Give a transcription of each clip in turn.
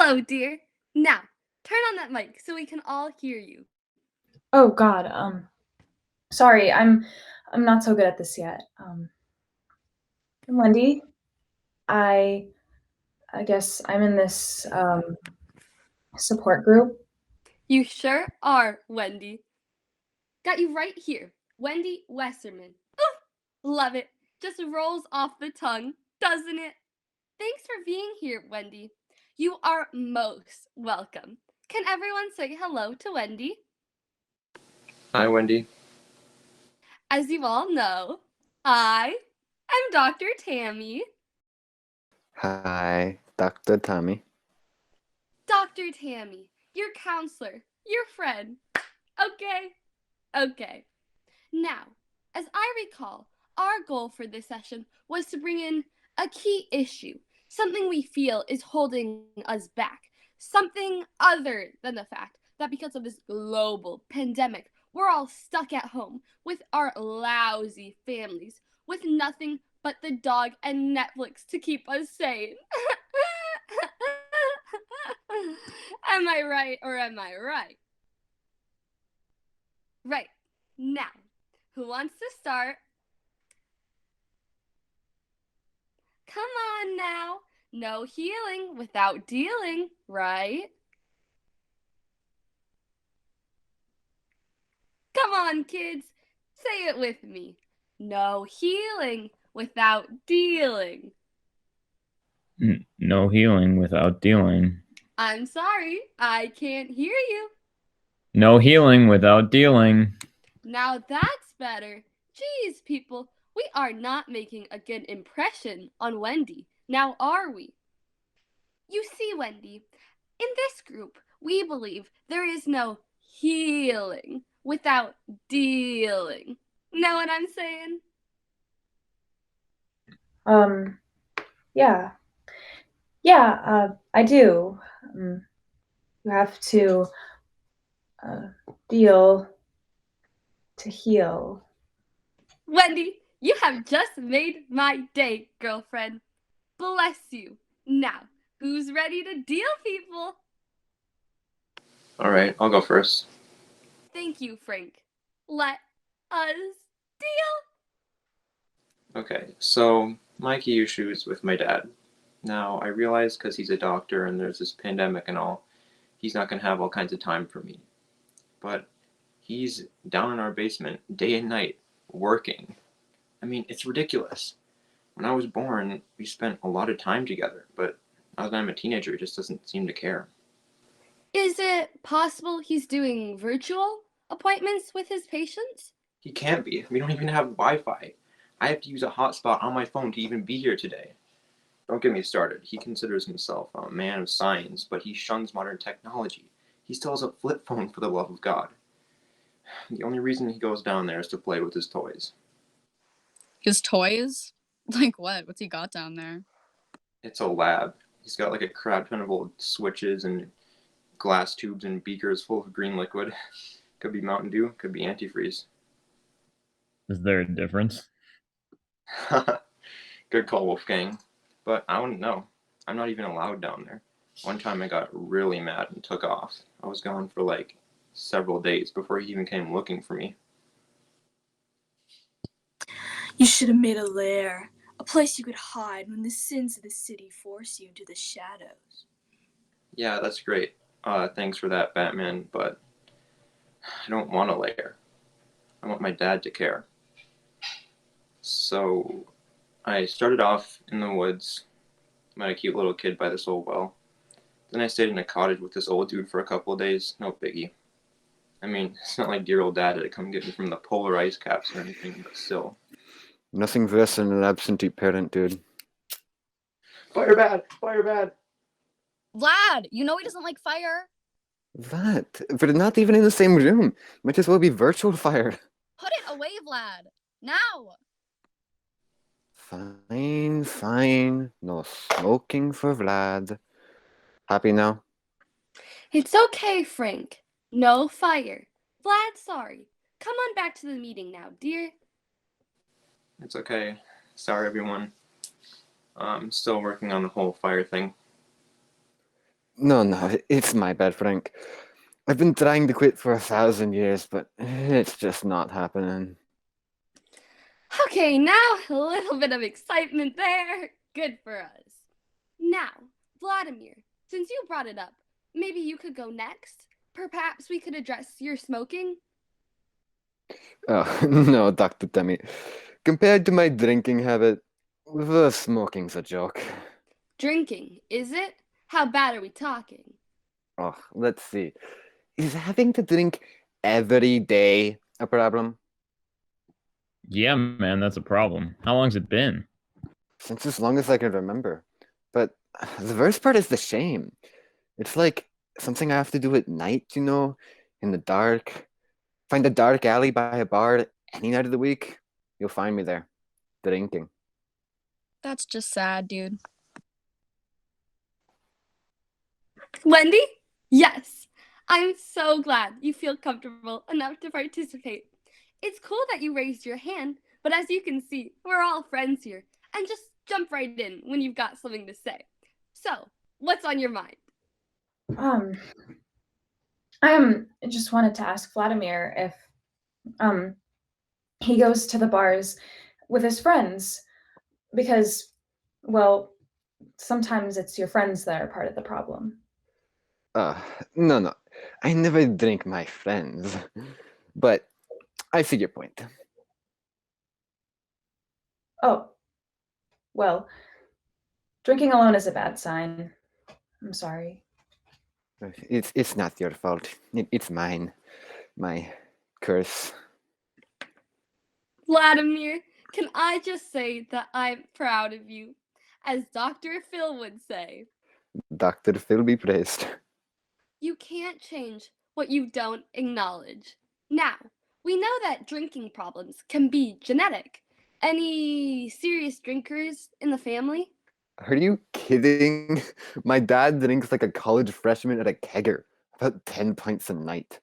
Hello, dear. Now, turn on that mic so we can all hear you. Oh God, sorry, I'm not so good at this yet. I'm Wendy. I I guess I'm in this support group. You sure are, Wendy. Got you right here. Wendy Westerman. Love it. Just rolls off the tongue, doesn't it? Thanks for being here, Wendy. You are most welcome. Can everyone say hello to Wendy? Hi, Wendy. As you all know, I am Dr. Tammy. Hi, Dr. Tammy. Dr. Tammy, your counselor, your friend. Okay. Now, as I recall, our goal for this session was to bring in a key issue, something we feel is holding us back, something other than the fact that because of this global pandemic, we're all stuck at home with our lousy families, with nothing but the dog and Netflix to keep us sane. Am I right or am I right? Right. Now, who wants to start? Come on now. No healing without dealing, right? Come on, kids. Say it with me. No healing without dealing. No healing without dealing. I'm sorry, I can't hear you. No healing without dealing. Now that's better. Geez, people, we are not making a good impression on Wendy. Now are we? You see, Wendy, in this group, we believe there is no healing without dealing. Know what I'm saying? Yeah, I do. You have to uh, deal to heal. Wendy, you have just made my day, girlfriend. Bless you. Now, who's ready to deal, people? All right, I'll go first. Thank you, Frank. Let us deal. Okay, so my key issue is with my dad. Now, I realize because he's a doctor and there's this pandemic and all, he's not going to have all kinds of time for me. But he's down in our basement day and night working. I mean, it's ridiculous. When I was born, we spent a lot of time together, but now that I'm a teenager, he just doesn't seem to care. Is it possible he's doing virtual appointments with his patients? He can't be. We don't even have Wi Fi. I have to use a hotspot on my phone to even be here today. Don't get me started. He considers himself a man of science, but he shuns modern technology. He still has a flip phone, for the love of God. The only reason he goes down there is to play with his toys. His toys? Like what? What's he got down there? It's a lab. He's got like a crap ton of old switches and glass tubes and beakers full of green liquid. Could be Mountain Dew, could be antifreeze. Is there a difference? Good call, Wolfgang. But I wouldn't know. I'm not even allowed down there. One time I got really mad and took off. I was gone for like several days before he even came looking for me. You should have made a lair, a place you could hide when the sins of the city force you into the shadows. Yeah, that's great. Thanks for that, Batman, but I don't want a lair. I want my dad to care. So I started off in the woods, met a cute little kid by this old well. Then I stayed in a cottage with this old dude for a couple of days. No biggie. I mean, it's not like dear old dad had to come get me from the polar ice caps or anything, but still. Nothing worse than an absentee parent, dude. Fire bad! Fire bad! Vlad, you know he doesn't like fire. That? But not even in the same room. Might as well be virtual fire. Put it away, Vlad. Now. Fine. No smoking for Vlad. Happy now? It's okay, Frank. No fire. Vlad, sorry. Come on back to the meeting now, dear. It's okay. Sorry, everyone. I'm still working on the whole fire thing. No, it's my bad, Frank. I've been trying to quit for 1,000 years, but it's just not happening. Okay, now a little bit of excitement there. Good for us. Now, Vladimir, since you brought it up, maybe you could go next? Perhaps we could address your smoking? Oh, no, Dr. Tammy. Compared to my drinking habit, the smoking's a joke. Drinking, is it? How bad are we talking? Oh, let's see. Is having to drink every day a problem? Yeah, man, that's a problem. How long's it been? Since as long as I can remember. But the worst part is the shame. It's like something I have to do at night, in the dark. Find a dark alley by a bar any night of the week. You'll find me there, drinking. That's just sad, dude. Wendy? Yes. I'm so glad you feel comfortable enough to participate. It's cool that you raised your hand, but as you can see, we're all friends here, and just jump right in when you've got something to say. So, what's on your mind? I just wanted to ask Vladimir if he goes to the bars with his friends because, well, sometimes it's your friends that are part of the problem. No. I never drink my friends. But I see your point. Oh, well, drinking alone is a bad sign. I'm sorry. It's not your fault. It's mine. My curse. Vladimir, can I just say that I'm proud of you? As Dr. Phil would say, Dr. Phil be praised. you can't change what you don't acknowledge. Now, we know that drinking problems can be genetic. Any serious drinkers in the family? Are you kidding? My dad drinks like a college freshman at a kegger, about 10 pints a night.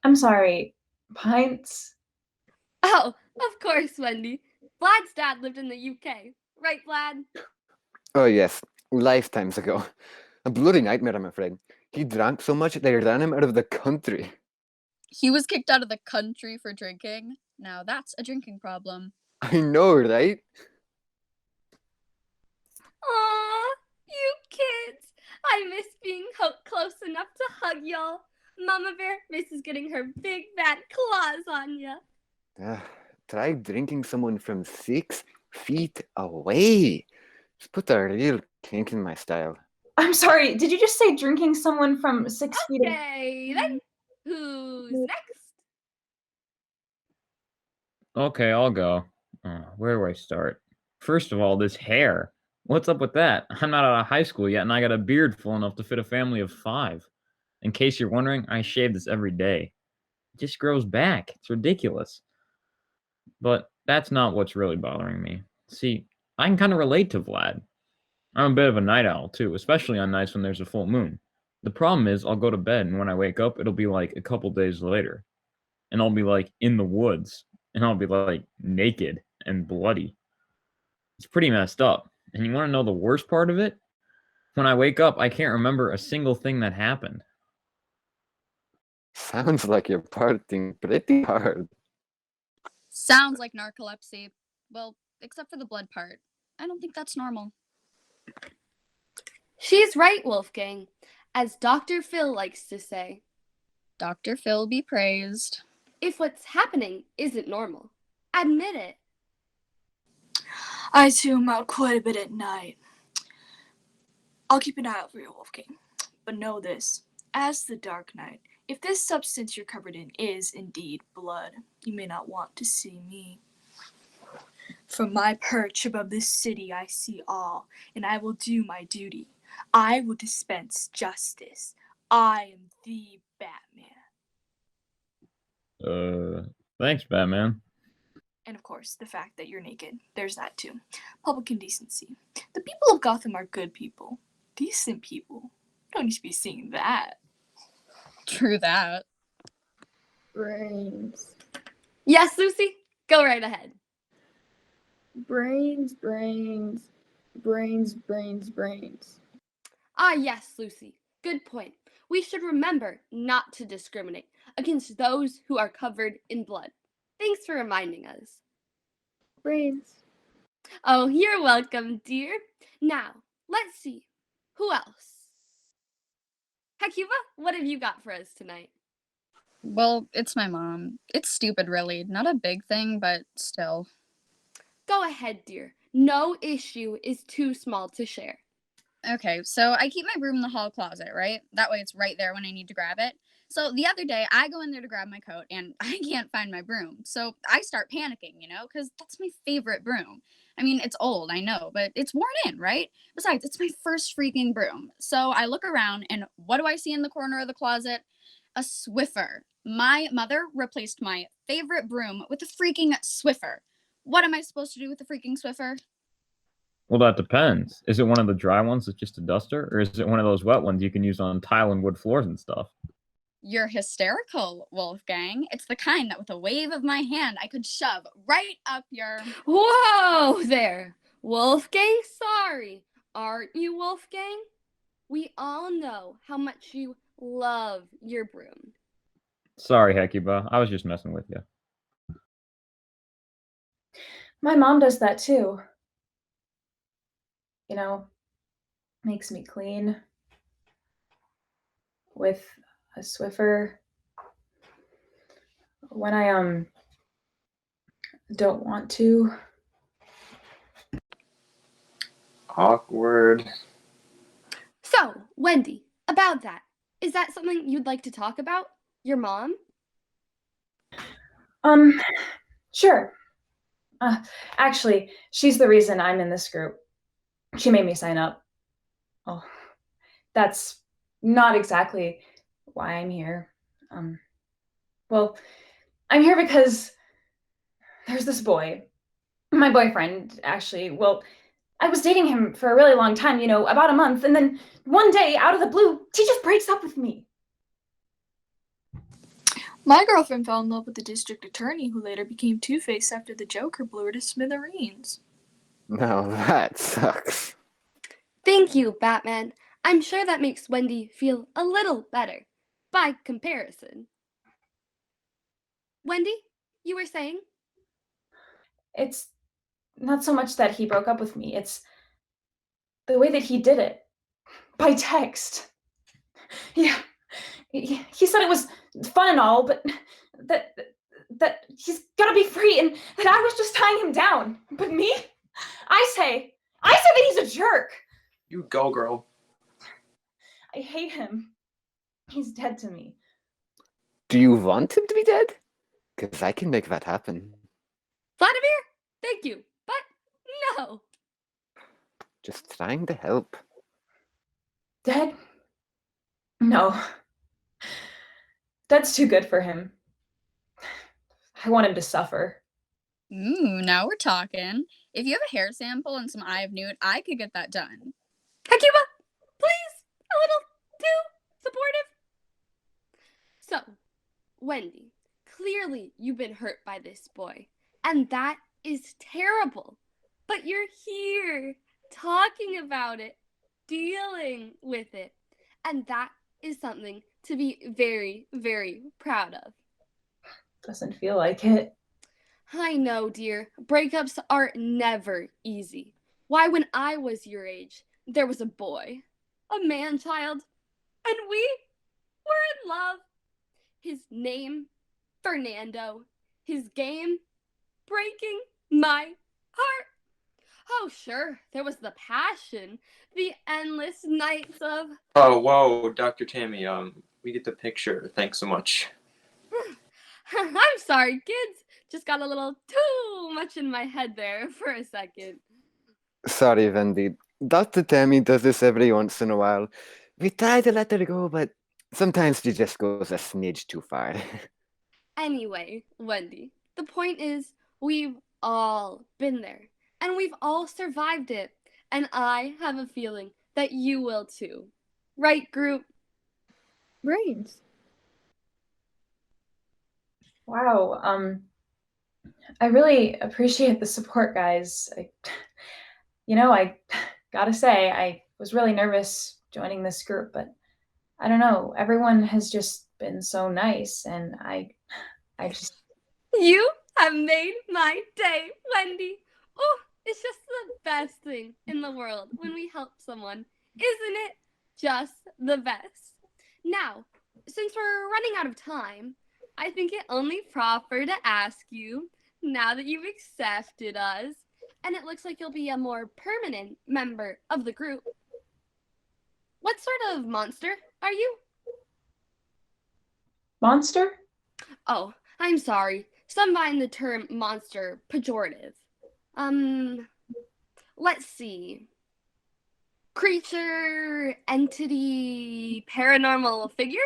I'm sorry. Pints? Oh, of course, Wendy. Vlad's dad lived in the UK. Right, Vlad? Oh, yes, lifetimes ago. A bloody nightmare, I'm afraid. He drank so much they ran him out of the country. He was kicked out of the country for drinking. Now that's a drinking problem. I know, right? Aw, you kids. I miss being close enough to hug y'all. Mama Bear misses getting her big fat claws on ya. Try drinking someone from 6 feet away. Just put a real kink in my style. I'm sorry, did you just say drinking someone from 6 feet away? Okay, then. Who's next? Okay, I'll go. Where do I start? First of all, this hair. What's up with that? I'm not out of high school yet, and I got a beard full enough to fit a family of 5. In case you're wondering, I shave this every day. It just grows back. It's ridiculous. But that's not what's really bothering me. See, I can kind of relate to Vlad. I'm a bit of a night owl, too, especially on nights when there's a full moon. The problem is, I'll go to bed, and when I wake up, it'll be like a couple days later. And I'll be like in the woods, and I'll be like naked and bloody. It's pretty messed up. And you want to know the worst part of it? When I wake up, I can't remember a single thing that happened. Sounds like you're partying pretty hard. Sounds like narcolepsy. Well, except for the blood part. I don't think that's normal. She's right, Wolfgang. As Dr. Phil likes to say, Dr. Phil be praised. if what's happening isn't normal, admit it. I too am out quite a bit at night. I'll keep an eye out for you, Wolfgang. But know this, as the Dark Knight, if this substance you're covered in is indeed blood, you may not want to see me. From my perch above this city I see all, and I will do my duty. I will dispense justice. I am the Batman. Thanks, Batman. And of course, the fact that you're naked. There's that too. Public indecency. The people of Gotham are good people. Decent people. Don't need to be seeing that. True that. Brains. Yes, Lucy? Go right ahead. Brains. Ah, yes, Lucy. Good point. We should remember not to discriminate against those who are covered in blood. Thanks for reminding us. Brains. Oh, you're welcome, dear. Now, let's see. Who else? Hecuba, what have you got for us tonight? Well, it's my mom. It's stupid, really. Not a big thing, but still. Go ahead, dear. No issue is too small to share. Okay, so I keep my broom in the hall closet, right? That way it's right there when I need to grab it. So the other day, I go in there to grab my coat and I can't find my broom. So I start panicking, because that's my favorite broom. I mean, it's old, I know, but it's worn in, right? Besides, it's my first freaking broom. So I look around and what do I see in the corner of the closet? A Swiffer. My mother replaced my favorite broom with a freaking Swiffer. What am I supposed to do with the freaking Swiffer? Well, that depends. Is it one of the dry ones that's just a duster, or is it one of those wet ones you can use on tile and wood floors and stuff? You're hysterical, Wolfgang. It's the kind that with a wave of my hand I could shove right up your... Whoa there! Wolfgang, sorry. Aren't you, Wolfgang? We all know how much you love your broom. Sorry, Hecuba. I was just messing with you. My mom does that too. Makes me clean with a Swiffer when I don't want to. Awkward. So, Wendy, about that. Is that something you'd like to talk about? Your mom? Sure. Actually, she's the reason I'm in this group. She made me sign up. Oh, that's not exactly why I'm here. Well, I'm here because there's this boy, my boyfriend, actually. Well, I was dating him for a really long time, about a month, and then one day, out of the blue, he just breaks up with me. My girlfriend fell in love with the district attorney, who later became Two-Face after the Joker blew her to smithereens. Now that sucks. Thank you, Batman. I'm sure that makes Wendy feel a little better, by comparison. Wendy, you were saying? It's not so much that he broke up with me, it's the way that he did it. By text. Yeah. He said it was fun and all, but that he's gotta be free and that I was just tying him down. But me? I say that he's a jerk. You go, girl. I hate him. He's dead to me. Do you want him to be dead? Because I can make that happen. Vladimir, thank you, but no. Just trying to help. Dead? No. That's too good for him. I want him to suffer. Ooh, now we're talking. If you have a hair sample and some Eye of Newt, I could get that done. Hecuba, please, a little too supportive. So, Wendy, clearly you've been hurt by this boy, and that is terrible. But you're here, talking about it, dealing with it, and that is something to be very, very proud of. Doesn't feel like it. I know, dear. Breakups are never easy. Why, when I was your age, there was a boy, a man-child, and we were in love. His name, Fernando. His game, breaking my heart. Oh, sure, there was the passion, the endless nights of... Oh, whoa, Dr. Tammy, we get the picture. Thanks so much. I'm sorry, kids. Just got a little too much in my head there for a second. Sorry, Wendy. Dr. Tammy does this every once in a while. We try to let her go, but sometimes she just goes a smidge too far. Anyway, Wendy, the point is we've all been there, and we've all survived it, and I have a feeling that you will too. Right, group? Brains. Wow. I really appreciate the support, guys. I gotta say, I was really nervous joining this group, but I don't know. Everyone has just been so nice, and I just. You have made my day, Wendy. Oh, it's just the best thing in the world when we help someone, isn't it? Just the best. Now, since we're running out of time, I think it only proper to ask you, now that you've accepted us, and it looks like you'll be a more permanent member of the group, what sort of monster are you? Monster? Oh, I'm sorry. Some find the term monster pejorative. Let's see. Creature, entity, paranormal figure?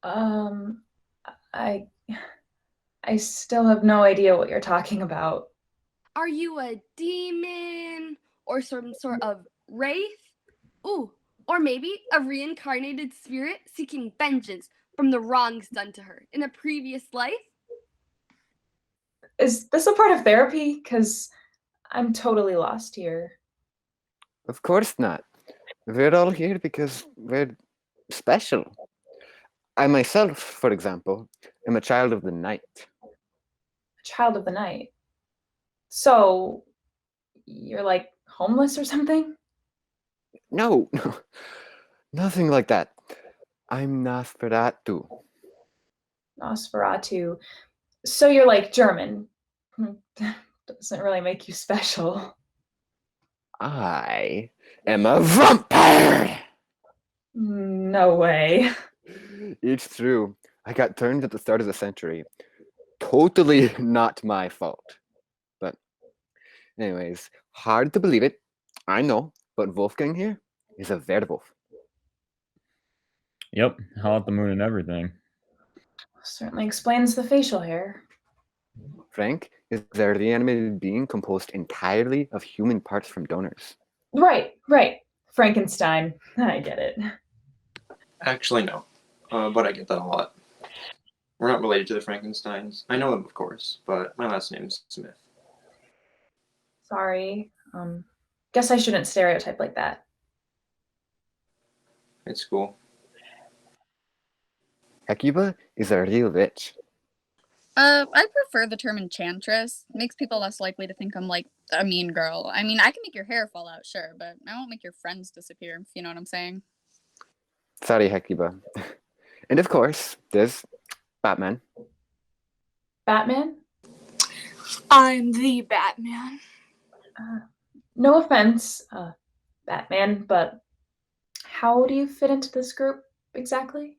I still have no idea what you're talking about. Are you a demon or some sort of wraith? Ooh, or maybe a reincarnated spirit seeking vengeance from the wrongs done to her in a previous life? Is this a part of therapy? Because I'm totally lost here. Of course not. We're all here because we're special. I myself, for example, am a child of the night. A child of the night. So, you're like homeless or something? No, nothing like that. I'm Nosferatu. Nosferatu. So you're like German. Doesn't really make you special. I am a vampire! No way. It's true. I got turned at the start of the century. Totally not my fault. But anyways, hard to believe it. I know, but Wolfgang here is a werewolf. Yep, howl at the moon and everything. Certainly explains the facial hair. Frank is a reanimated being composed entirely of human parts from donors. Right. Frankenstein. I get it. Actually, no. But I get that a lot. We're not related to the Frankensteins. I know them, of course, but my last name's Smith. Sorry. Guess I shouldn't stereotype like that. It's cool. Hecuba is a real witch. I prefer the term enchantress. Makes people less likely to think I'm like a mean girl. I mean, I can make your hair fall out, sure, but I won't make your friends disappear, if you know what I'm saying. Sorry, Hecuba. And of course, there's Batman. Batman? I'm the Batman. No offense, Batman, but how do you fit into this group exactly?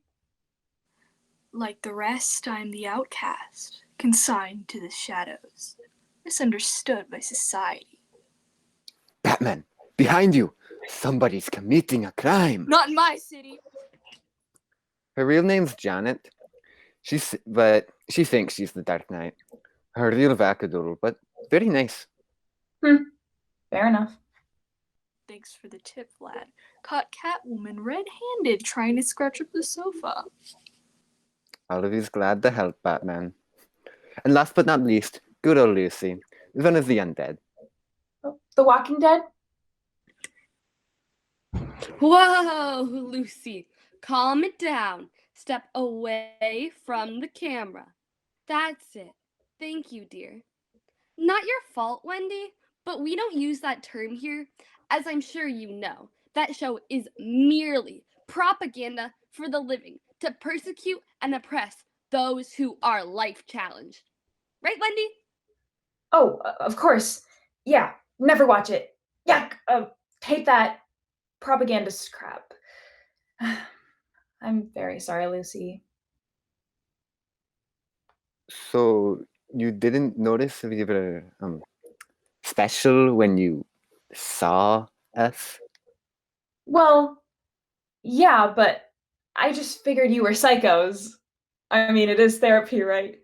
Like the rest, I'm the outcast, consigned to the shadows, misunderstood by society. Batman, behind you! Somebody's committing a crime! Not in my city. Her real name's Janet. But she thinks she's the Dark Knight. Her real wackadoodle, but very nice. Fair enough. Thanks for the tip, Vlad. Caught Catwoman red-handed trying to scratch up the sofa. Always glad to help, Batman. And last but not least, good old Lucy, one of the undead. Oh, The Walking Dead? Whoa, Lucy, calm it down. Step away from the camera. That's it. Thank you, dear. Not your fault, Wendy, but we don't use that term here. As I'm sure you know, that show is merely propaganda for the living to persecute and oppress those who are life challenged. Right, Wendy? Oh, of course. Yeah, never watch it. Yuck! Hate that propagandist crap. I'm very sorry, Lucy. So you didn't notice we were special when you saw us? Well, yeah, but I just figured you were psychos. I mean, it is therapy, right?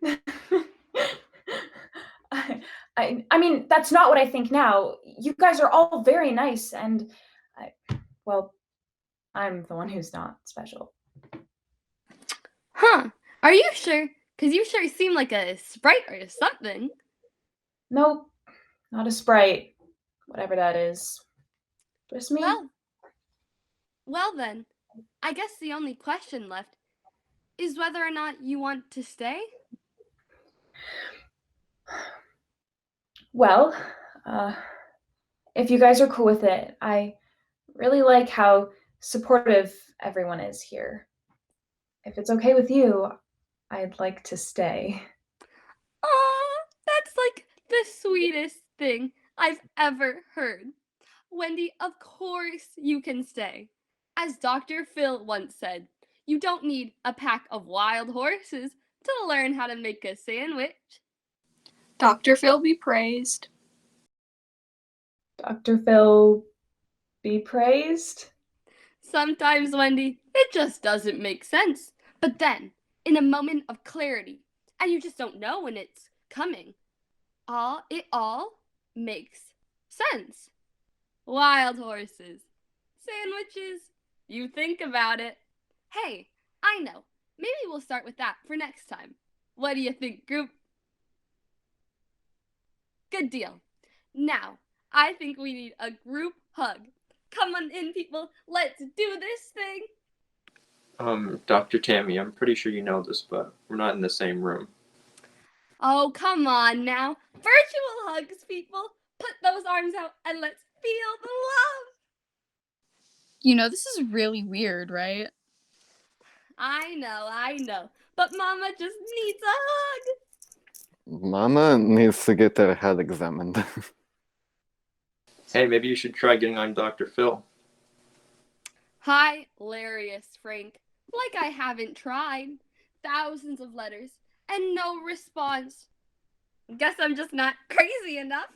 I mean, that's not what I think now. You guys are all very nice, and well, I'm the one who's not special. Huh. Are you sure? Because you sure seem like a sprite or something. Nope, not a sprite. Whatever that is. Just me. Well, Well then, I guess the only question left is whether or not you want to stay? Well, if you guys are cool with it, I really like how supportive everyone is here. If it's okay with you, I'd like to stay. Aw, that's like the sweetest thing I've ever heard. Wendy, of course you can stay. As Dr. Phil once said, you don't need a pack of wild horses to learn how to make a sandwich. Dr. Phil be praised. Dr. Phil, be praised. Sometimes, Wendy, it just doesn't make sense. But then, in a moment of clarity, and you just don't know when it's coming, it all makes sense. Wild horses, sandwiches, you think about it. Hey, I know. Maybe we'll start with that for next time. What do you think, group? Good deal. Now, I think we need a group hug. Come on in, people. Let's do this thing. Dr. Tammy, I'm pretty sure you know this, but we're not in the same room. Oh, come on now. Virtual hugs, people. Put those arms out and let's feel the love. You know, this is really weird, right? I know. But Mama just needs a hug. Mama needs to get her head examined. Hey, maybe you should try getting on Dr. Phil. Hilarious, Frank. Like I haven't tried. Thousands of letters and no response. Guess I'm just not crazy enough.